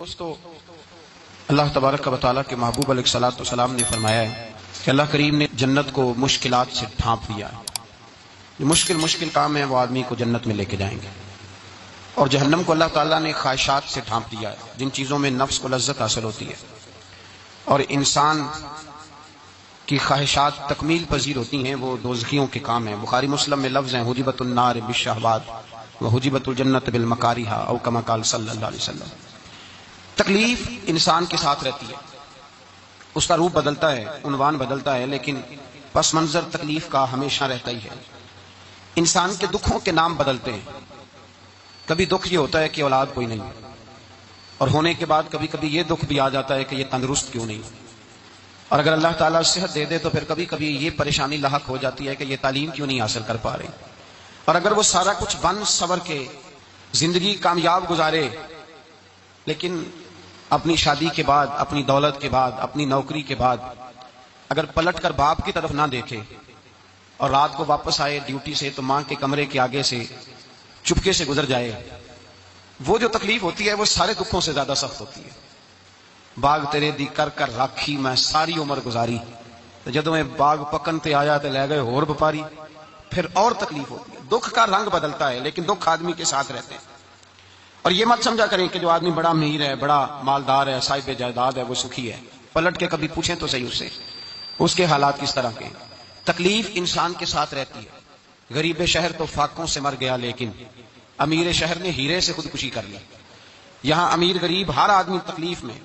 دوستو، اللہ تبارک و تعالیٰ کے محبوب علیہ الصلوۃ والسلام نے فرمایا ہے کہ اللہ کریم نے جنت کو مشکلات سے ڈھانپ دیا ہے۔ جو مشکل کام ہے وہ آدمی کو جنت میں لے کے جائیں گے، اور جہنم کو اللہ تعالیٰ نے خواہشات سے ڈھانپ دیا ہے، جن چیزوں میں نفس کو لذت حاصل ہوتی ہے اور انسان کی خواہشات تکمیل پذیر ہوتی ہیں، وہ دوزخیوں کے کام ہیں۔ بخاری مسلم میں لفظ ہیں حجبت النار بالشہوات وحجبت الجنت بالمکارہ، او کما قال صلی اللہ علیہ وسلم۔ تکلیف انسان کے ساتھ رہتی ہے، اس کا روپ بدلتا ہے، عنوان بدلتا ہے، لیکن پس منظر تکلیف کا ہمیشہ رہتا ہی ہے۔ انسان کے دکھوں کے نام بدلتے ہیں۔ کبھی دکھ یہ ہوتا ہے کہ اولاد کوئی نہیں، اور ہونے کے بعد کبھی کبھی یہ دکھ بھی آ جاتا ہے کہ یہ تندرست کیوں نہیں، اور اگر اللہ تعالیٰ صحت دے دے تو پھر کبھی کبھی یہ پریشانی لاحق ہو جاتی ہے کہ یہ تعلیم کیوں نہیں حاصل کر پا رہے، اور اگر وہ سارا کچھ بن سور کے زندگی کامیاب گزارے، لیکن اپنی شادی کے بعد، اپنی دولت کے بعد، اپنی نوکری کے بعد اگر پلٹ کر باپ کی طرف نہ دیکھے اور رات کو واپس آئے ڈیوٹی سے تو ماں کے کمرے کے آگے سے چپکے سے گزر جائے، وہ جو تکلیف ہوتی ہے وہ سارے دکھوں سے زیادہ سخت ہوتی ہے۔ باغ تیرے دی کر کر راکھی میں ساری عمر گزاری، تو جدوں میں باغ پکن تے آیا تے لے گئے ہور بپاری، پھر اور تکلیف ہوتی ہے۔ دکھ کا رنگ بدلتا ہے، لیکن دکھ آدمی کے ساتھ رہتے ہیں۔ اور یہ مت سمجھا کریں کہ جو آدمی بڑا امیر ہے، بڑا مالدار ہے، صاحب جائیداد ہے، وہ سکھی ہے۔ پلٹ کے کبھی پوچھیں تو صحیح اس کے حالات کس طرح کے ہیں۔ تکلیف انسان کے ساتھ رہتی ہے۔ غریب شہر تو فاقوں سے مر گیا، لیکن امیر شہر نے ہیرے سے خودکشی کر لی۔ یہاں امیر غریب ہر آدمی تکلیف میں،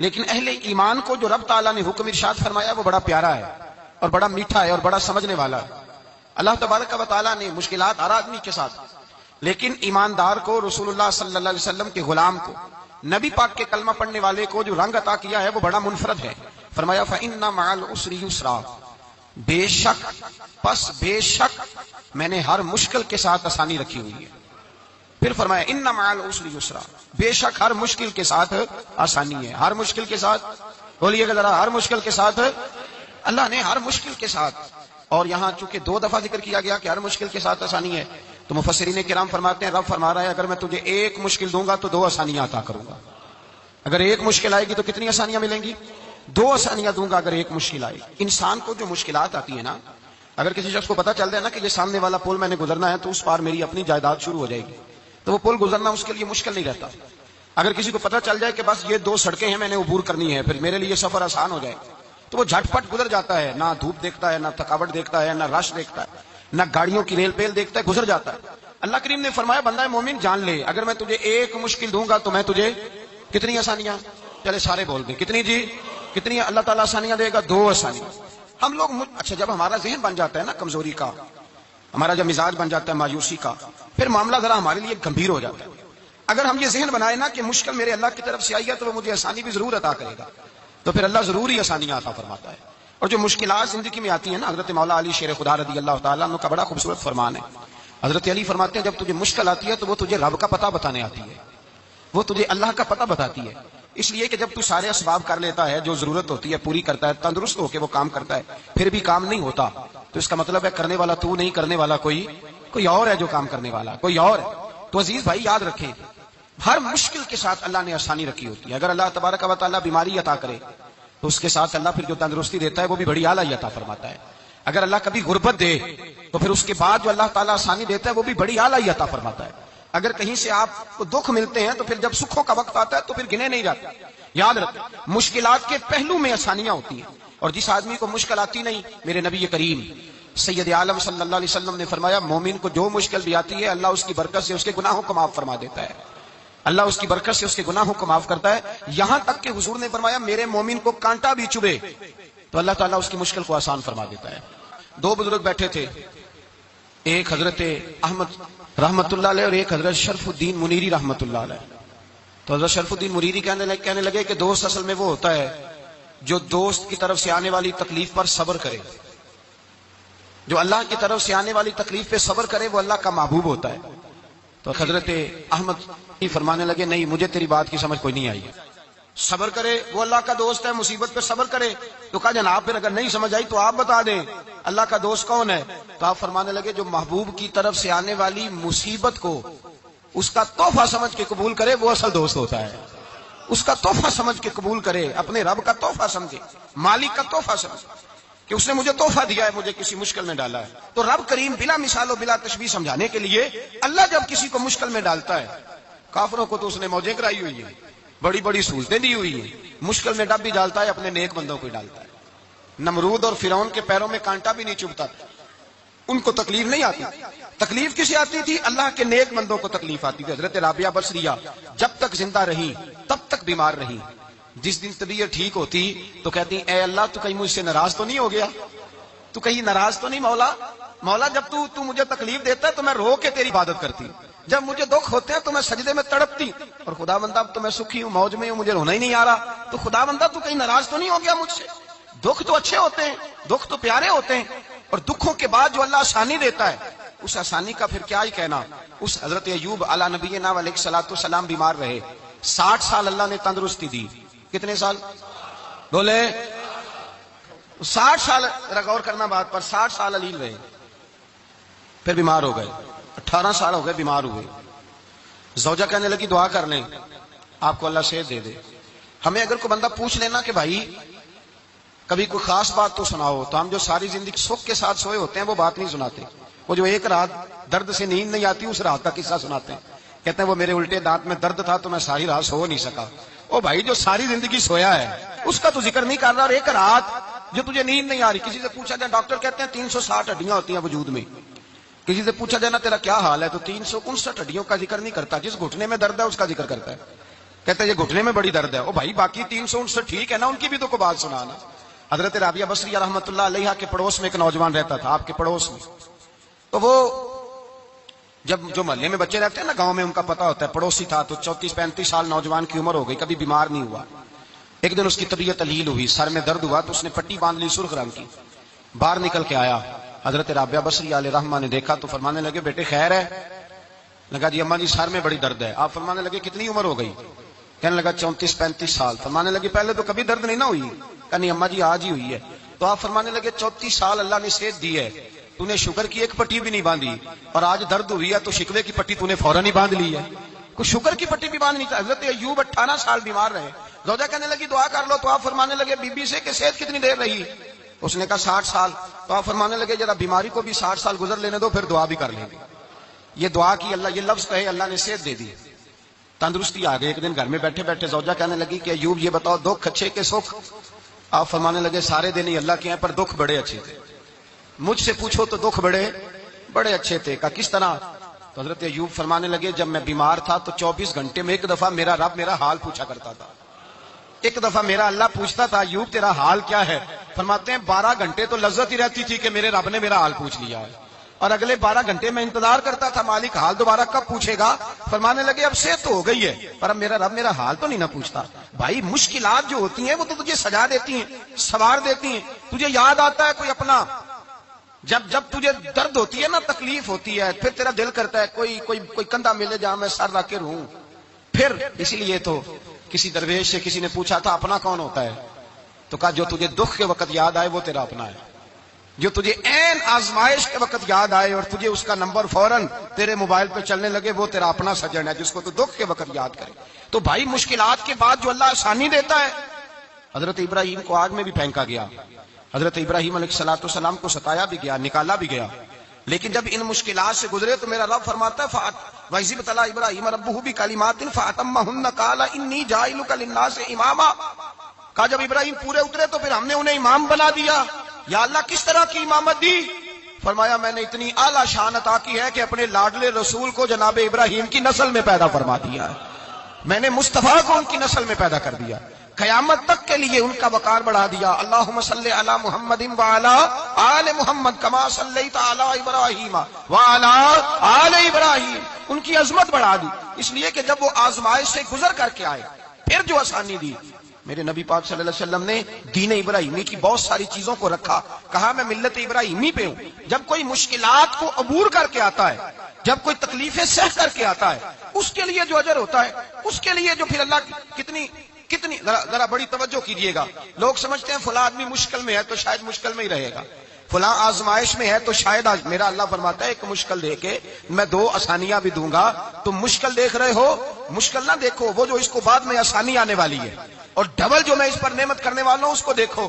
لیکن اہل ایمان کو جو رب تعالیٰ نے حکم ارشاد فرمایا وہ بڑا پیارا ہے اور بڑا میٹھا ہے اور بڑا سمجھنے والا ہے۔ اللہ تبارک و تعالیٰ نے مشکلات ہر آدمی کے ساتھ، لیکن ایماندار کو، رسول اللہ صلی اللہ علیہ وسلم کے غلام کو، نبی پاک کے کلمہ پڑھنے والے کو جو رنگ عطا کیا ہے وہ بڑا منفرد ہے۔ فرمایا فَإِنَّ مَعَ الْعُسْرِ يُسْرًا، بے شک میں نے ہر مشکل کے ساتھ آسانی رکھی ہوئی ہے۔ پھر فرمایا اِنَّ مَعَ الْعُسْرِ يُسْرًا، بے شک ہر مشکل کے ساتھ آسانی ہے۔ ہر مشکل کے ساتھ بولیے گا ذرا، ہر مشکل کے ساتھ اللہ نے ہر مشکل کے ساتھ، اور یہاں چونکہ 2 دفعہ ذکر کیا گیا کہ ہر مشکل کے ساتھ آسانی ہے، تو مفسرین کرام فرماتے ہیں رب فرما رہا ہے اگر میں تجھے 1 مشکل دوں گا تو 2 آسانیاں عطا کروں گا۔ اگر 1 مشکل آئے گی تو کتنی آسانیاں ملیں گی؟ 2 آسانیاں دوں گا اگر 1 مشکل آئے۔ انسان کو جو مشکلات آتی ہیں نا، اگر کسی شخص کو پتہ چل جائے نا کہ یہ سامنے والا پل میں نے گزرنا ہے تو اس پار میری اپنی جائیداد شروع ہو جائے گی، تو وہ پل گزرنا اس کے لیے مشکل نہیں رہتا۔ اگر کسی کو پتہ چل جائے کہ بس یہ 2 سڑکیں ہیں میں نے عبور کرنی ہے، پھر میرے لیے سفر آسان ہو جائے، تو وہ جھٹ پٹ گزر جاتا ہے، نہ دھوپ دیکھتا ہے، نہ تھکاوٹ دیکھتا ہے، نہ رش دیکھتا ہے، نہ گاڑیوں کی ریل پیل دیکھتا ہے، گزر جاتا ہے۔ اللہ کریم نے فرمایا بندہ مومن جان لے اگر میں تجھے 1 مشکل دوں گا تو میں تجھے کتنی آسانیاں، چلے سارے بول دیں کتنی جی، کتنی اللہ تعالیٰ آسانیاں دے گا؟ 2 آسانیاں۔ ہم لوگ اچھا جب ہمارا ذہن بن جاتا ہے نا کمزوری کا، ہمارا جب مزاج بن جاتا ہے مایوسی کا، پھر معاملہ ذرا ہمارے لیے گمبھیر ہو جاتا ہے۔ اگر ہم یہ ذہن بنائے نا کہ مشکل میرے اللہ کی طرف سے آئی ہے تو وہ مجھے آسانی بھی ضرور عطا کرے گا، تو پھر اللہ ضرور ہی آسانیاں عطا فرماتا ہے۔ اور جو مشکلات زندگی میں آتی ہیں نا، حضرت مولا علی شیر خدا رضی اللہ تعالیٰ عنہ کا بڑا خوبصورت فرمان ہے۔ حضرت علی فرماتے ہیں جب تجھے مشکل آتی ہے تو وہ تجھے رب کا پتہ بتانے آتی ہے، وہ تجھے اللہ کا پتہ بتاتی ہے، اس لیے کہ جب تو سارے اسباب کر لیتا ہے، جو ضرورت ہوتی ہے پوری کرتا ہے، تندرست ہو کے وہ کام کرتا ہے، پھر بھی کام نہیں ہوتا، تو اس کا مطلب ہے کرنے والا تو نہیں، کرنے والا کوئی اور ہے، جو کام کرنے والا کوئی اور ہے۔ تو عزیز بھائی یاد رکھیں، ہر مشکل کے ساتھ اللہ نے آسانی رکھی ہوتی ہے۔ اگر اللہ تبارک و تعالیٰ بیماری عطا کرے تو اس کے ساتھ اللہ پھر جو تندرستی دیتا ہے وہ بھی بڑی اعلیٰ عطا فرماتا ہے۔ اگر اللہ کبھی غربت دے تو پھر اس کے بعد جو اللہ تعالیٰ آسانی دیتا ہے وہ بھی بڑی اعلیٰ عطا فرماتا ہے۔ اگر کہیں سے آپ کو دکھ ملتے ہیں تو پھر جب سکھوں کا وقت آتا ہے تو پھر گنے نہیں جاتے۔ یاد رکھیں مشکلات کے پہلو میں آسانیاں ہوتی ہیں، اور جس آدمی کو مشکل آتی نہیں، میرے نبی کریم سید عالم صلی اللہ علیہ وسلم نے فرمایا مومن کو جو مشکل بھی آتی ہے اللہ اس کی برکت سے اس کے گناہوں کو معاف فرما دیتا ہے، اللہ اس کی برکت سے اس کے گناہوں کو معاف کرتا ہے۔ یہاں تک کہ حضور نے فرمایا میرے مومن کو کانٹا بھی چبھے تو اللہ تعالیٰ اس کی مشکل کو آسان فرما دیتا ہے۔ 2 بزرگ بیٹھے تھے، ایک حضرت احمد رحمت اللہ علیہ اور ایک حضرت شرف الدین منیری رحمت اللہ علیہ۔ تو حضرت شرف الدین منیری کہنے لگے کہ دوست اصل میں وہ ہوتا ہے جو دوست کی طرف سے آنے والی تکلیف پر صبر کرے، جو اللہ کی طرف سے آنے والی تکلیف پہ صبر کرے وہ اللہ کا محبوب ہوتا ہے۔ تو حضرت احمد فرمانے لگے نہیں مجھے تیری بات کی سمجھ کوئی نہیں آئی، صبر کرے وہ اللہ کا دوست ہے، مصیبت پہ صبر کرے۔ تو کہا جناب پھر اگر نہیں سمجھ آئی تو آپ بتا دیں اللہ کا دوست کون ہے؟ تو آپ فرمانے لگے جو محبوب کی طرف سے آنے والی مصیبت کو اس کا تحفہ سمجھ کے قبول کرے وہ اصل دوست ہوتا ہے۔ اس کا تحفہ سمجھ کے قبول کرے، اپنے رب کا تحفہ سمجھے، مالک کا تحفہ سمجھے کہ اس نے مجھے تحفہ دیا ہے، مجھے کسی مشکل میں ڈالا ہے. تو رب کریم بلا مثال و بلا تشبیہ سمجھانے کے لیے اللہ جب کسی کو مشکل میں ڈالتا ہے، کافروں کو تو اس نے موجیں کرائی ہوئی ہیں، بڑی بڑی سہولتیں دی ہوئی ہیں، مشکل میں ڈب بھی ڈالتا ہے، اپنے نیک بندوں کو ہی ڈالتا ہے. نمرود اور فرعون کے پیروں میں کانٹا بھی نہیں چبھتا، ان کو تکلیف نہیں آتی. تکلیف کسے آتی تھی؟ اللہ کے نیک بندوں کو تکلیف آتی تھی. حضرت رابعہ بصریہ جب تک زندہ رہی تب تک بیمار رہی. جس دن طبیعت ٹھیک ہوتی تو کہتی اے اللہ تو کہیں مجھ سے ناراض تو نہیں ہو گیا، تو کہیں ناراض تو نہیں مولا جب تو مجھے تکلیف دیتا ہے تو میں رو کے تیری عبادت کرتی، جب مجھے دکھ ہوتے ہیں تو میں سجدے میں تڑپتی، اور خدا بندہ اب تو میں سکھی ہوں، موج میں ہوں، مجھے رونا ہی نہیں آ رہا، تو خدا بندہ تو کہیں ناراض تو نہیں ہو گیا مجھ سے. دکھ تو اچھے ہوتے ہیں، دکھ تو پیارے ہوتے ہیں، اور دکھوں کے بعد جو اللہ آسانی دیتا ہے اس آسانی کا پھر کیا ہی کہنا. اس حضرت ایوب علی نبینا علیہ الصلوۃ والسلام بیمار رہے، 60 سال اللہ نے تندرستی دی. کتنے سال بولے؟ 60 سال. غور کرنا بات پر، 60 سال علیل رہے، پھر بیمار ہو گئے. 18 سال ہو گئے بیمار ہوئے. زوجہ کہنے لگی دعا کر لیں آپ کو اللہ صحت دے دے. ہمیں اگر کوئی بندہ پوچھ لینا کہ بھائی کبھی کوئی خاص بات تو سناؤ، تو ہم جو ساری زندگی سکھ کے ساتھ سوئے ہوتے ہیں وہ بات نہیں سناتے. وہ جو ایک رات درد سے نیند نہیں آتی اس رات کا قصہ سناتے ہیں. کہتے ہیں وہ میرے الٹے دانت میں درد تھا تو میں ساری رات سو نہیں سکا. او بھائی جو ساری زندگی سویا ہے اس کا تو ذکر نہیں کر رہا، اور ایک رات جو تجھے نیند نہیں آ رہی. کسی سے پوچھا جائے، ڈاکٹر کہتے ہیں 360 ہڈیاں ہوتی ہیں وجود میں. کسی سے پوچھا جائے نا تیرا کیا حال ہے، تو 359 ہڈیوں کا ذکر نہیں کرتا، جس گھٹنے میں درد ہے اس کا ذکر کرتا ہے. کہتا ہے یہ گھٹنے میں بڑی درد ہے. او بھائی باقی 359 ٹھیک ہے نا، ان کی بھی تو کوئی بات سنانا. حضرت رابعہ بصریہ رحمۃ اللہ علیہ کے پڑوس میں ایک نوجوان رہتا تھا، آپ کے پڑوس میں. تو وہ جب جو محلے میں بچے رہتے ہیں نا گاؤں میں، ان کا پتہ ہوتا ہے، پڑوسی تھا. تو 34-35 سال نوجوان کی عمر ہو گئی، کبھی بیمار نہیں ہوا. ایک دن اس کی طبیعت علیل ہوئی، سر میں درد ہوا، تو اس نے پٹی باندھ لی سرخ رنگ کی. باہر نکل کے آیا، حضرت رابعہ بصریہ علیہ رحمہ نے دیکھا تو فرمانے لگے بیٹے خیر ہے؟ لگا جی اماں جی سر میں بڑی درد ہے. آپ فرمانے لگے کتنی عمر ہو گئی؟ کہنے لگا 34-35 سال. فرمانے لگے پہلے تو کبھی درد نہیں نہ ہوئی؟ کہ نہیں اماں جی آج ہی ہوئی ہے. تو آپ فرمانے لگے 34 سال اللہ نے صحت دی ہے، تو نے شکر کی ایک پٹی بھی نہیں باندھی، اور آج درد ہوئی ہے تو شکوے کی پٹی تو نے فوراً ہی باندھ لی ہے. کوئی شکر کی پٹی بھی باندھنی چاہیے. حضرت ایوب 18 سال بیمار رہے. زوجہ کہنے لگی دعا کر لو. تو آپ فرمانے لگے بی بی سے کہ صحت کتنی دیر رہی؟ اس نے کہا 60 سال. تو آپ فرمانے لگے ذرا بیماری کو بھی 60 سال گزر لینے دو، پھر دعا بھی کر لیں گے. یہ دعا کی اللہ، یہ لفظ کہے اللہ نے صحت دے دی، تندرستی آ گئی. ایک دن گھر میں بیٹھے بیٹھے زوجہ کہنے لگی کہ ایوب یہ بتاؤ دکھ اچھے کے سکھ؟ آپ فرمانے لگے سارے دن ہی اللہ کے ہیں پر دکھ بڑے اچھے تھے. مجھ سے پوچھو تو دکھ بڑے اچھے تھے. کہا کس طرح؟ تو حضرت ایوب فرمانے لگے جب میں بیمار تھا تو 24 گھنٹے میں ایک دفعہ میرا رب میرا حال پوچھا کرتا تھا. ایک دفعہ میرا اللہ پوچھتا تھا ایوب تیرا حال کیا ہے؟ فرماتے ہیں 12 گھنٹے تو لذت ہی رہتی تھی کہ میرے رب نے میرا حال پوچھ لیا ہے، اور اگلے 12 گھنٹے میں انتظار کرتا تھا مالک حال دوبارہ کب پوچھے گا. فرمانے لگے اب صحت تو ہو گئی ہے پر اب میرا رب میرا حال تو نہیں نہ پوچھتا. بھائی مشکلات جو ہوتی ہیں وہ تو تجھے سجا دیتی ہیں، سوار دیتی ہیں. تجھے یاد آتا ہے کوئی اپنا، جب تجھے درد ہوتی ہے نا، تکلیف ہوتی ہے، پھر تیرا دل کرتا ہے کوئی کندھا ملے جہاں میں سر رکھ کے رہوں. پھر اسی لیے تو کسی درویش سے کسی نے پوچھا تھا اپنا کون ہوتا ہے؟ تو کہا جو تجھے دکھ کے وقت یاد آئے وہ تیرا اپنا ہے. جو تجھے عین آزمائش کے وقت یاد آئے اور تجھے اس کا نمبر فوراً تیرے موبائل پہ چلنے لگے وہ تیرا اپنا سجن ہے، جس کو تو دکھ کے وقت یاد کرے. تو بھائی مشکلات کے بعد جو اللہ آسانی دیتا ہے. حضرت ابراہیم کو آگ میں بھی پھینکا گیا، حضرت ابراہیم علیہ الصلوۃ والسلام کو ستایا بھی گیا، نکالا بھی گیا، لیکن جب ان مشکلات سے گزرے تو میرا رب فرماتا ہے وَإِذِ ابْتَلَىٰ إِبْرَاهِيمَ رَبُّهُ بِكَلِمَاتٍ فَأَتَمَّهُنَّ قَالَ إِنِّي جَاعِلُكَ لِلنَّاسِ إِمَامًا. کہا جب ابراہیم پورے اترے تو پھر ہم نے انہیں امام بنا دیا. یا اللہ کس طرح کی امامت دی؟ فرمایا میں نے اتنی اعلیٰ شان عطا کی ہے کہ اپنے لاڈلے رسول کو جناب ابراہیم کی نسل میں پیدا فرما دیا ہے. میں نے مصطفیٰ کو ان کی نسل میں پیدا کر دیا، قیامت تک کے لیے ان کا وقار بڑھا دیا. اللہم صلی علی محمد وعلی آل محمد کما صلیت علی ابراہیم وعلی آل ابراہیم. ان کی عظمت بڑھا دی، اس لیے کہ جب وہ آزمائش سے گزر کر کے آئے پھر جو آسانی دی. میرے نبی پاک صلی اللہ علیہ وسلم نے دین ابراہیمی کی بہت ساری چیزوں کو رکھا، کہا میں ملت ابراہیمی پہ ہوں. جب کوئی مشکلات کو عبور کر کے آتا ہے، جب کوئی تکلیفیں سہ کر کے آتا ہے، اس کے لیے جو اجر ہوتا ہے، اس کے لیے جو پھر اللہ کتنی ذرا بڑی توجہ کیجئے گا. لوگ سمجھتے ہیں فلاں آدمی مشکل میں ہے تو شاید مشکل میں ہی رہے گا، فلاں آزمائش میں ہے تو شاید آج میرا اللہ فرماتا ہے ایک مشکل دے کے میں 2 آسانیاں بھی دوں گا. تم مشکل دیکھ رہے ہو، مشکل نہ دیکھو، وہ جو اس کو بعد میں آسانی آنے والی ہے، اور ڈبل جو میں اس پر نعمت کرنے والا ہوں اس کو دیکھو.